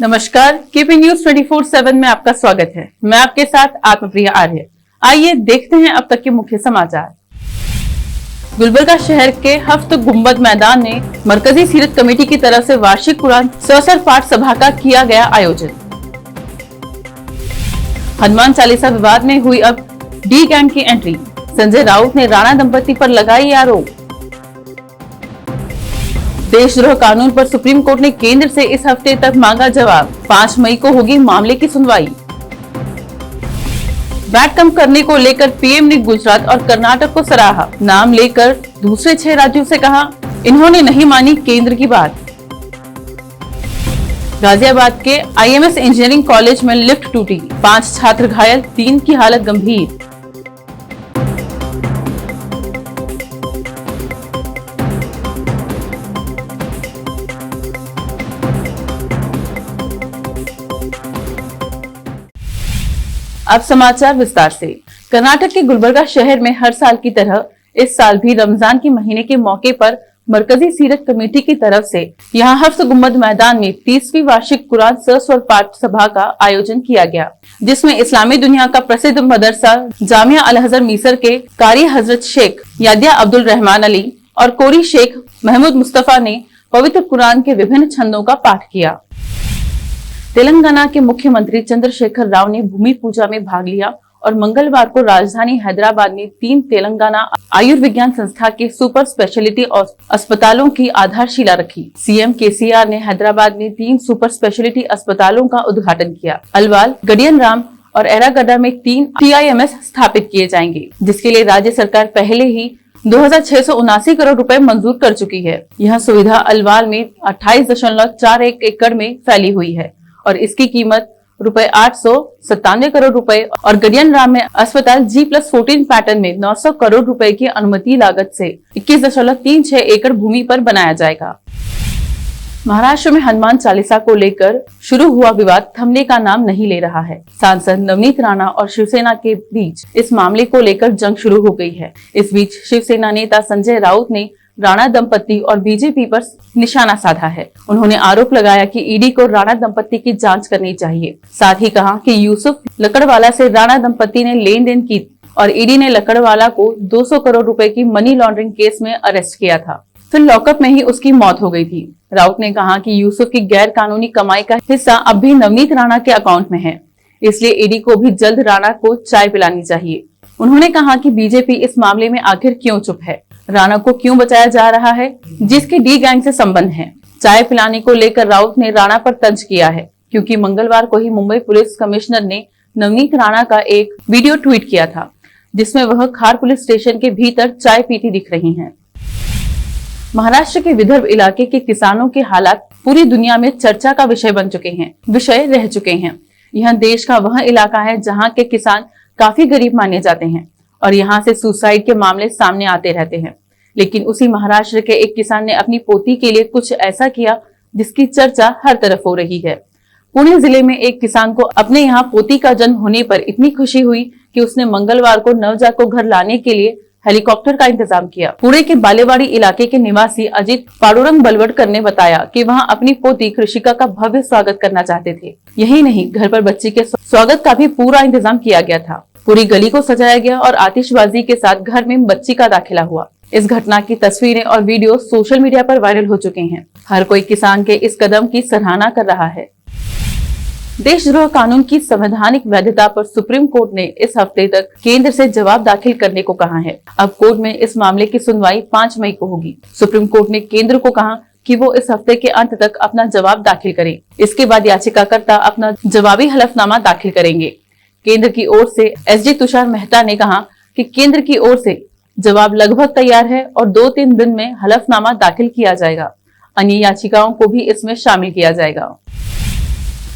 नमस्कार, KP news 24/7 में आपका स्वागत है। मैं आपके साथ आत्मप्रिया आर्य। आइए देखते हैं अब तक के मुख्य समाचार। गुलबर्गा शहर के हफ्त गुंबद मैदान में मरकजी सीरत कमेटी की तरफ से वार्षिक कुरान ससर पाठ सभा का किया गया आयोजन। हनुमान चालीसा विवाद में हुई अब डी गैंग की एंट्री। संजय राउत ने राणा दंपति पर लगाई आरोप। देशद्रोह कानून पर सुप्रीम कोर्ट ने केंद्र से इस हफ्ते तक मांगा जवाब। 5 मई को होगी मामले की सुनवाई। वैट कम करने को लेकर पीएम ने गुजरात और कर्नाटक को सराहा। नाम लेकर दूसरे 6 राज्यों से कहा, इन्होंने नहीं मानी केंद्र की बात। गाजियाबाद के आईएमएस इंजीनियरिंग कॉलेज में लिफ्ट टूटी, 5 छात्र घायल, 3 की हालत गंभीर। अब समाचार विस्तार से। कर्नाटक के गुलबर्गा शहर में हर साल की तरह इस साल भी रमजान के महीने के मौके पर मरकजी सीरत कमेटी की तरफ से यहां हफ्त गुंबद मैदान में 30वीं वार्षिक कुरान सस्वर पाठ सभा का आयोजन किया गया, जिसमें इस्लामी दुनिया का प्रसिद्ध मदरसा जामिया अल अजहर मिस्र के कारी हजरत शेख यादिया अब्दुल रहमान अली और कोरी शेख महमूद मुस्तफा ने पवित्र कुरान के विभिन्न छंदों का पाठ किया। तेलंगाना के मुख्यमंत्री चंद्रशेखर राव ने भूमि पूजा में भाग लिया और मंगलवार को राजधानी हैदराबाद में 3 तेलंगाना आयुर्विज्ञान संस्था के सुपर स्पेशलिटी अस्पतालों की आधारशिला रखी। सीएम केसीआर ने हैदराबाद में 3 सुपर स्पेशलिटी अस्पतालों का उद्घाटन किया। अलवाल, गडियन राम और एरागड्डा में 3 TIMS स्थापित किए जाएंगे, जिसके लिए राज्य सरकार पहले ही 2679 करोड़ रुपए मंजूर कर चुकी है। यह सुविधा अलवाल में 28.41 एकड़ में फैली हुई है और इसकी कीमत रुपए 897 करोड़ रुपए और गडियन राम में अस्पताल G+14 पैटर्न में 900 करोड़ रुपए की अनुमति लागत से 21.36 एकड़ भूमि पर बनाया जाएगा। महाराष्ट्र में हनुमान चालीसा को लेकर शुरू हुआ विवाद थमने का नाम नहीं ले रहा है। सांसद नवनीत राणा और शिवसेना के बीच इस मामले को लेकर जंग शुरू हो गई है। इस बीच शिवसेना नेता संजय राउत ने राणा दंपति और बीजेपी पर निशाना साधा है। उन्होंने आरोप लगाया कि ईडी को राणा दंपति की जांच करनी चाहिए। साथ ही कहा कि यूसुफ लकड़वाला से राणा दंपति ने लेन देन की और ईडी ने लकड़वाला को 200 करोड़ रुपए की मनी लॉन्ड्रिंग केस में अरेस्ट किया था, फिर लॉकअप में ही उसकी मौत हो गई थी। राउत ने कहा कि यूसुफ की गैर कानूनी कमाई का हिस्सा अब भी नवनीत राणा के अकाउंट में है, इसलिए ईडी को भी जल्द राणा को चाय पिलानी चाहिए। उन्होंने कहा कि बीजेपी इस मामले में आखिर क्यों चुप है, राणा को क्यों बचाया जा रहा है, जिसके डी गैंग से संबंध है। चाय पिलाने को लेकर राउत ने राणा पर तंज किया है, क्योंकि मंगलवार को ही मुंबई पुलिस कमिश्नर ने नवनीत राणा का एक वीडियो ट्वीट किया था, जिसमें वह खार पुलिस स्टेशन के भीतर चाय पीती दिख रही हैं। महाराष्ट्र के विदर्भ इलाके के किसानों के हालात पूरी दुनिया में चर्चा का विषय रह चुके हैं। यह देश का वह इलाका है जहाँ के किसान काफी गरीब माने जाते हैं और यहाँ से सुसाइड के मामले सामने आते रहते हैं। लेकिन उसी महाराष्ट्र के एक किसान ने अपनी पोती के लिए कुछ ऐसा किया जिसकी चर्चा हर तरफ हो रही है। पुणे जिले में एक किसान को अपने यहाँ पोती का जन्म होने पर इतनी खुशी हुई कि उसने मंगलवार को नवजात को घर लाने के लिए हेलीकॉप्टर का इंतजाम किया। पुणे के बालेवाड़ी इलाके के निवासी अजित पाडुरंग बलवड़कर ने बताया कि वहां अपनी पोती कृषिका का भव्य स्वागत करना चाहते थे। यही नहीं, घर पर बच्ची के स्वागत का भी पूरा इंतजाम किया गया था। पूरी गली को सजाया गया और आतिशबाजी के साथ घर में बच्ची का दाखिला हुआ। इस घटना की तस्वीरें और वीडियो सोशल मीडिया पर वायरल हो चुके हैं। हर कोई किसान के इस कदम की सराहना कर रहा है। देशद्रोह कानून की संवैधानिक वैधता पर सुप्रीम कोर्ट ने इस हफ्ते तक केंद्र से जवाब दाखिल करने को कहा है। अब कोर्ट में इस मामले की सुनवाई 5 मई को होगी। सुप्रीम कोर्ट ने केंद्र को कहा कि वो इस हफ्ते के अंत तक अपना जवाब दाखिल करे। इसके बाद याचिकाकर्ता अपना जवाबी हलफनामा दाखिल करेंगे। केंद्र की ओर से SG तुषार मेहता ने कहा कि केंद्र की ओर से जवाब लगभग तैयार है और 2-3 दिन में हलफनामा दाखिल किया जाएगा। अन्य याचिकाओं को भी इसमें शामिल किया जाएगा।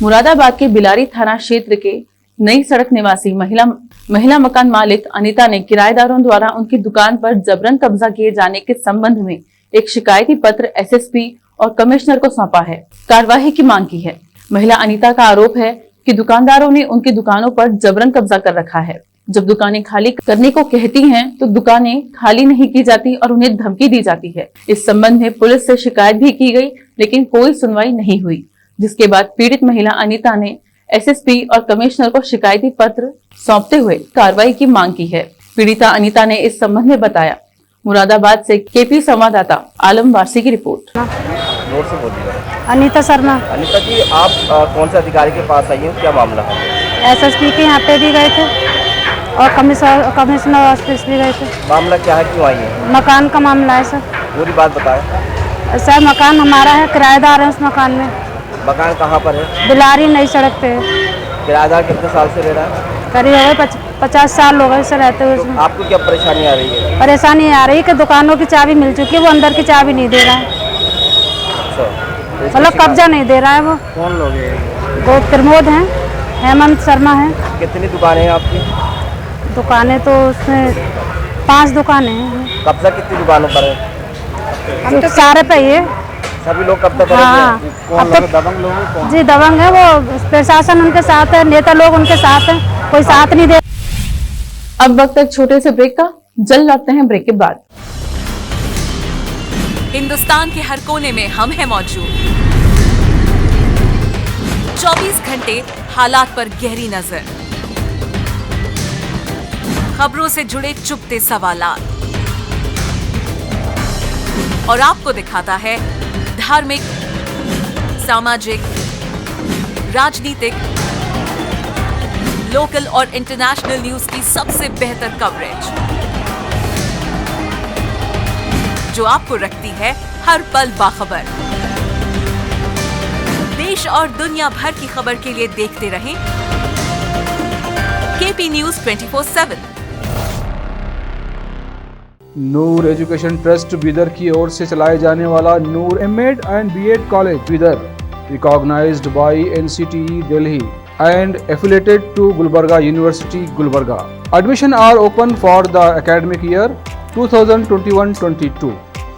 मुरादाबाद के बिलारी थाना क्षेत्र के नई सड़क निवासी महिला मकान मालिक अनिता ने किराएदारों द्वारा उनकी दुकान पर जबरन कब्जा किए जाने के संबंध में एक शिकायती पत्र SSP और कमिश्नर को सौंपा है। कार्यवाही की मांग की है। महिला अनिता का आरोप है कि दुकानदारों ने उनकी दुकानों पर जबरन कब्जा कर रखा है। जब दुकानें खाली करने को कहती हैं, तो दुकानें खाली नहीं की जाती और उन्हें धमकी दी जाती है। इस संबंध में पुलिस से शिकायत भी की गई, लेकिन कोई सुनवाई नहीं हुई। जिसके बाद पीड़ित महिला अनीता ने एसएसपी और कमिश्नर को शिकायती पत्र सौंपते हुए कार्रवाई की मांग की है। पीड़िता अनीता ने इस संबंध में बताया। मुरादाबाद से केपी संवाददाता आलम वारसी की रिपोर्ट। अनीता शर्मा। अनीता जी, आप कौन से अधिकारी के पास आई हैं, क्या मामला है? एसएसपी के यहाँ पे भी गए थे और कमिश्नर ऑफिस भी गए थे। मामला क्या है, क्यों आई है? मकान का मामला है सर। पूरी बात बताएं। सर मकान हमारा है, किराएदार है उस मकान में। मकान कहाँ पर है? बिलारी नई सड़क पे है। किराएदार कितने साल से रह रहा है? करीब हो गए 50 साल हो गए सर रहते हुए उसमें। आपको क्या परेशानी आ रही है? परेशानी आ रही है कि दुकानों की चाबी मिल चुकी है, वो अंदर की चाबी नहीं दे रहा है, मतलब कब्जा नहीं दे रहा है वो। कौन लोग हैं? वो प्रमोद हैं, हेमंत शर्मा है। कितनी दुकानें हैं आपकी? दुकानें तो उसमें 5 दुकानें हैं। कब्जा कितनी दुकानों पर है? हम तो सारे पे ही है। सभी लोग कब्जा पर हाँ, कौन लोग? दबंग लोग हैं? कौन? जी दबंग है, वो प्रशासन उनके साथ है, नेता लोग उनके साथ है, कोई साथ नहीं दे। अब वक्त एक छोटे से ब्रेक का, जल्द लौटते हैं ब्रेक के बाद। हिंदुस्तान के हर कोने में हम हैं मौजूद। 24 घंटे हालात पर गहरी नजर, खबरों से जुड़े चुपते सवालात, और आपको दिखाता है धार्मिक, सामाजिक, राजनीतिक, लोकल और इंटरनेशनल न्यूज की सबसे बेहतर कवरेज, जो आपको रखती है हर पल बाखबर। देश और दुनिया भर की खबर के लिए देखते रहें KP news 24/7। Noor education trust Bidar की ओर से चलाए जाने वाला Noor MEd and BEd college Bidar, recognized by NCTE Delhi and affiliated to Gulbarga University, Gulbarga. Admission are open for the academic year 2021-22.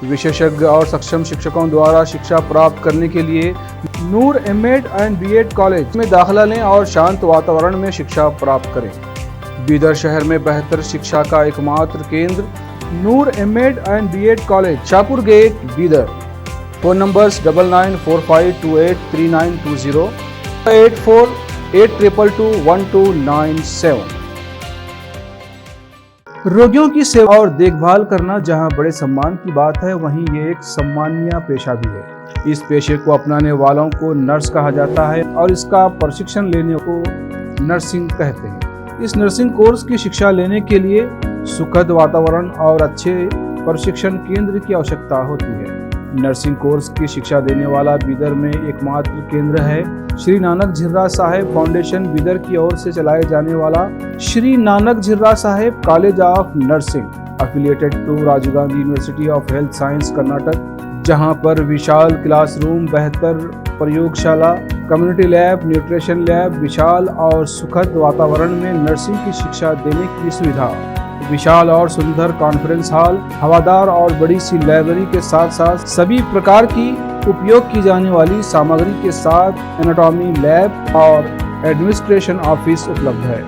विशेषज्ञ और सक्षम शिक्षकों द्वारा शिक्षा प्राप्त करने के लिए नूर एमएड एंड बीएड कॉलेज में दाखिला लें और शांत वातावरण में शिक्षा प्राप्त करें। बीदर शहर में बेहतर शिक्षा का एकमात्र केंद्र Noor MEd and BEd college, Shahpur gate, Bidar. Phone numbers 9945283920, 8482221297। रोगियों की सेवा और देखभाल करना जहां बड़े सम्मान की बात है, वहीं ये एक सम्मानीय पेशा भी है। इस पेशे को अपनाने वालों को नर्स कहा जाता है और इसका प्रशिक्षण लेने को नर्सिंग कहते हैं। इस नर्सिंग कोर्स की शिक्षा लेने के लिए सुखद वातावरण और अच्छे प्रशिक्षण केंद्र की आवश्यकता होती है। नर्सिंग कोर्स की शिक्षा देने वाला बीदर में एकमात्र केंद्र है श्री नानक झिर्रा साहेब फाउंडेशन बीदर की ओर से चलाए जाने वाला Shri Nanak Jhirra Saheb college of nursing, affiliated to Rajiv Gandhi university of health science Karnataka, जहां पर विशाल क्लासरूम, बेहतर प्रयोगशाला, कम्युनिटी लैब, न्यूट्रिशन लैब, विशाल और सुखद वातावरण में नर्सिंग की शिक्षा देने की सुविधा, विशाल और सुंदर कॉन्फ्रेंस हॉल, हवादार और बड़ी सी लाइब्रेरी के साथ साथ सभी प्रकार की उपयोग की जाने वाली सामग्री के साथ एनाटॉमी लैब और एडमिनिस्ट्रेशन ऑफिस उपलब्ध है।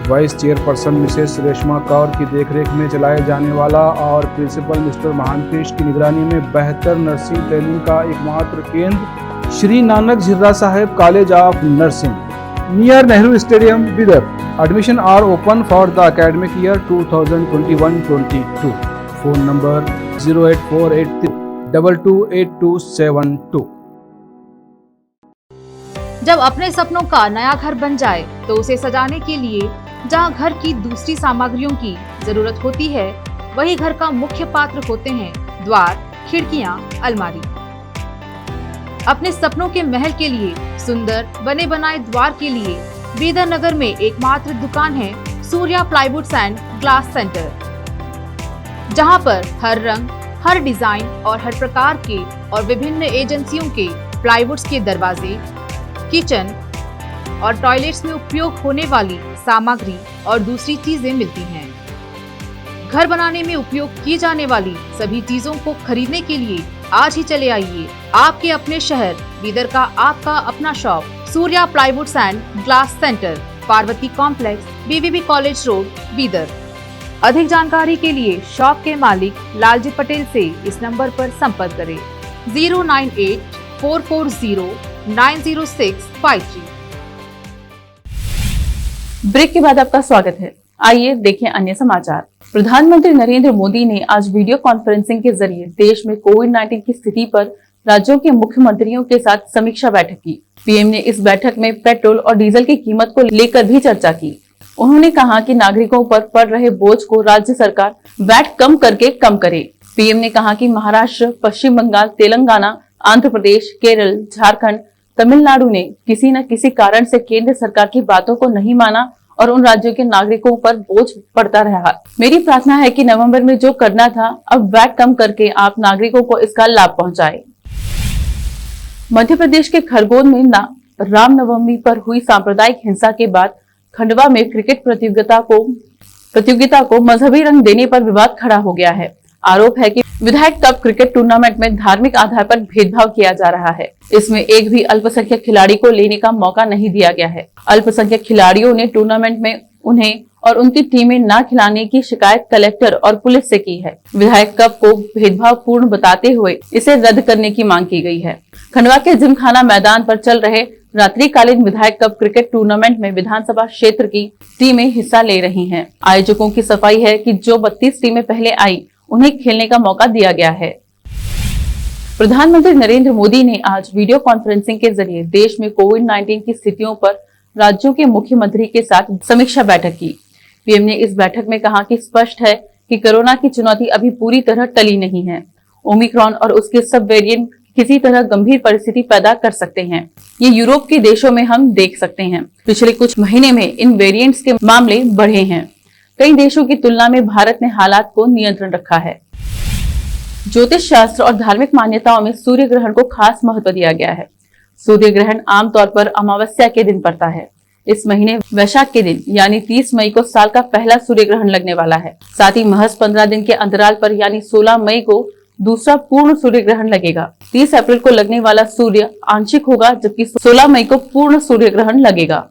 Vice chairperson Mrs Reshma Kaur की देखरेख में चलाए जाने वाला और प्रिंसिपल मिस्टर महांतेश की निगरानी में बेहतर नर्सिंग ट्रेनिंग का एकमात्र केंद्र Shri Nanak Jhirra Saheb college of nursing, near Nehru stadium, Bidar. Admission are open for the academic year 2021-22. Phone number 08483228272. जब अपने सपनों का नया घर बन जाए तो उसे सजाने के लिए जहां घर की दूसरी सामग्रियों की जरूरत होती है, वही घर का मुख्य पात्र होते हैं द्वार, खिड़कियां, अलमारी। अपने सपनों के महल के लिए सुंदर बने बनाए द्वार के लिए बीदर नगर में एकमात्र दुकान है Surya plywoods and glass centre, जहां पर हर रंग, हर डिजाइन और हर प्रकार के और विभिन्न एजेंसियों के प्लाईवुड्स के दरवाजे, किचन और टॉयलेट्स में उपयोग होने वाली सामग्री और दूसरी चीजें मिलती हैं। घर बनाने में उपयोग की जाने वाली सभी चीजों को खरीदने के लिए आज ही चले आइए आपके अपने शहर बीदर का आपका अपना shop Surya plywoods and glass centre, Parvati complex, BVB college road, Bidar. अधिक जानकारी के लिए शॉप के मालिक लालजी पटेल से इस नंबर पर संपर्क करें 0984403 90690653। ब्रेक के बाद आपका स्वागत है। आइए देखें अन्य समाचार। प्रधानमंत्री नरेंद्र मोदी ने आज वीडियो कॉन्फ्रेंसिंग के जरिए देश में कोविड-19 की स्थिति पर राज्यों के मुख्यमंत्रियों के साथ समीक्षा बैठक की। पीएम ने इस बैठक में पेट्रोल और डीजल की कीमत को लेकर भी चर्चा की। उन्होंने कहा कि नागरिकों पर पड़ रहे बोझ को राज्य सरकार वैट कम करके कम करे। पीएम ने कहा कि महाराष्ट्र, पश्चिम बंगाल, तेलंगाना, आंध्र प्रदेश, केरल, झारखंड, तमिलनाडु ने किसी न किसी कारण से केंद्र सरकार की बातों को नहीं माना और उन राज्यों के नागरिकों पर बोझ पड़ता रहा। मेरी प्रार्थना है कि नवंबर में जो करना था, अब वैट कम करके आप नागरिकों को इसका लाभ पहुंचाएं। मध्य प्रदेश के खरगोन में रामनवमी पर हुई सांप्रदायिक हिंसा के बाद खंडवा में क्रिकेट प्रतियोगिता को मजहबी रंग देने पर विवाद खड़ा हो गया है। आरोप है कि विधायक कप क्रिकेट टूर्नामेंट में धार्मिक आधार पर भेदभाव किया जा रहा है। इसमें एक भी अल्पसंख्यक खिलाड़ी को लेने का मौका नहीं दिया गया है। अल्पसंख्यक खिलाड़ियों ने टूर्नामेंट में उन्हें और उनकी टीमें न खिलाने की शिकायत कलेक्टर और पुलिस से की है। विधायक कप को भेदभावपूर्ण बताते हुए इसे रद्द करने की मांग की गई है। खंडवा के जिमखाना मैदान पर चल रहे रात्रिकालीन विधायक कप क्रिकेट टूर्नामेंट में विधानसभा क्षेत्र की टीमें हिस्सा ले रही हैं। आयोजकों की सफाई है कि जो 32 टीमें पहले आई उन्हें खेलने का मौका दिया गया है। प्रधानमंत्री नरेंद्र मोदी ने आज वीडियो कॉन्फ्रेंसिंग के जरिए देश में कोविड-19 की स्थितियों पर राज्यों के मुख्यमंत्री के साथ समीक्षा बैठक की। पीएम ने इस बैठक में कहा कि स्पष्ट है कि कोरोना की चुनौती अभी पूरी तरह टली नहीं है। ओमिक्रॉन और उसके सब वेरिएंट किसी तरह गंभीर परिस्थिति पैदा कर सकते हैं। ये यूरोप के देशों में हम देख सकते हैं। पिछले कुछ महीने में इन वेरिएंट्स के मामले बढ़े हैं। कई देशों की तुलना में भारत ने हालात को नियंत्रण रखा है। ज्योतिष शास्त्र और धार्मिक मान्यताओं में सूर्य ग्रहण को खास महत्व दिया गया है। सूर्य ग्रहण आमतौर पर अमावस्या के दिन पड़ता है। इस महीने वैशाख के दिन यानी 30 मई को साल का पहला सूर्य ग्रहण लगने वाला है। साथ ही महज 15 दिन के अंतराल पर यानी 16 मई को दूसरा पूर्ण सूर्य ग्रहण लगेगा। 30 अप्रैल को लगने वाला सूर्य आंशिक होगा, जबकि 16 मई को पूर्ण सूर्य ग्रहण लगेगा।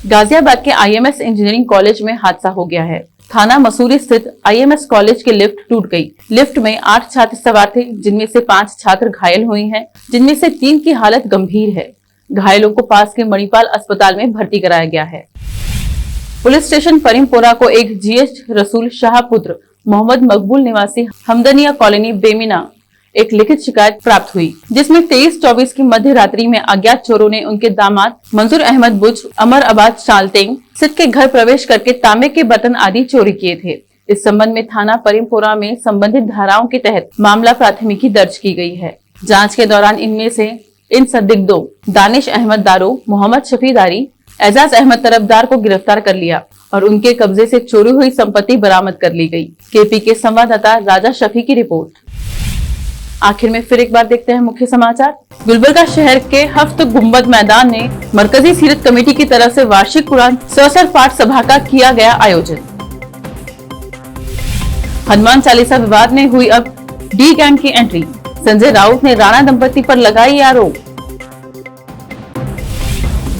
गाजियाबाद के आईएमएस इंजीनियरिंग कॉलेज में हादसा हो गया है। थाना मसूरी स्थित आईएमएस कॉलेज की लिफ्ट टूट गई। लिफ्ट में 8 छात्र सवार थे, जिनमें से 5 छात्र घायल हुए हैं, जिनमें से 3 की हालत गंभीर है। घायलों को पास के मणिपाल अस्पताल में भर्ती कराया गया है। पुलिस स्टेशन परिमपोरा को एक जीएच रसूल शाह पुत्र मोहम्मद मकबूल निवासी हमदनिया कॉलोनी बेमिना एक लिखित शिकायत प्राप्त हुई, जिसमें 23-24 की मध्य रात्रि में अज्ञात चोरों ने उनके दामाद मंजूर अहमद बुज अमर आबाद चालतेंग सिद्ध के घर प्रवेश करके तांबे के बर्तन आदि चोरी किए थे। इस संबंध में थाना परिमपोरा में संबंधित धाराओं के तहत मामला प्राथमिकी दर्ज की गई है। जांच के दौरान इनमें से इन संदिग्धों दानिश अहमद दारो, मोहम्मद शफीदारी, एजाज अहमद तरफदार को गिरफ्तार कर लिया और उनके कब्जे से चोरी हुई संपत्ति बरामद कर ली गई। केपी के संवाददाता राजा शफी की रिपोर्ट। आखिर में फिर एक बार देखते हैं मुख्य समाचार। गुलबर्गा शहर के हफ्त गुंबद मैदान में मरकजी सीरत कमेटी की तरफ से वार्षिक कुरान सवसर पाठ सभा का किया गया आयोजन। हनुमान चालीसा विवाद में हुई अब डी गैंग की एंट्री। संजय राउत ने राणा दंपति पर लगाई आरोप।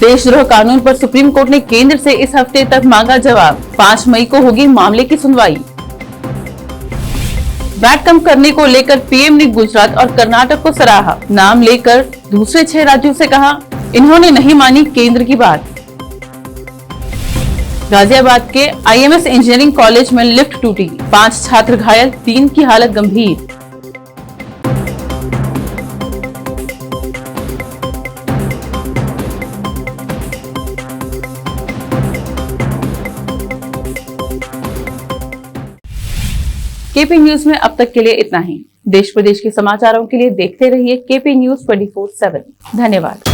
देशद्रोह कानून पर सुप्रीम कोर्ट ने केंद्र से इस हफ्ते तक मांगा जवाब। 5 मई को होगी मामले की सुनवाई। वैट कम करने को लेकर पीएम ने गुजरात और कर्नाटक को सराहा। नाम लेकर दूसरे 6 राज्यों से कहा, इन्होंने नहीं मानी केंद्र की बात। गाजियाबाद के आईएमएस इंजीनियरिंग कॉलेज में लिफ्ट टूटी, 5 छात्र घायल, 3 की हालत गंभीर। केपी न्यूज में अब तक के लिए इतना ही। देश प्रदेश के समाचारों के लिए देखते रहिए केपी न्यूज 24/7। धन्यवाद।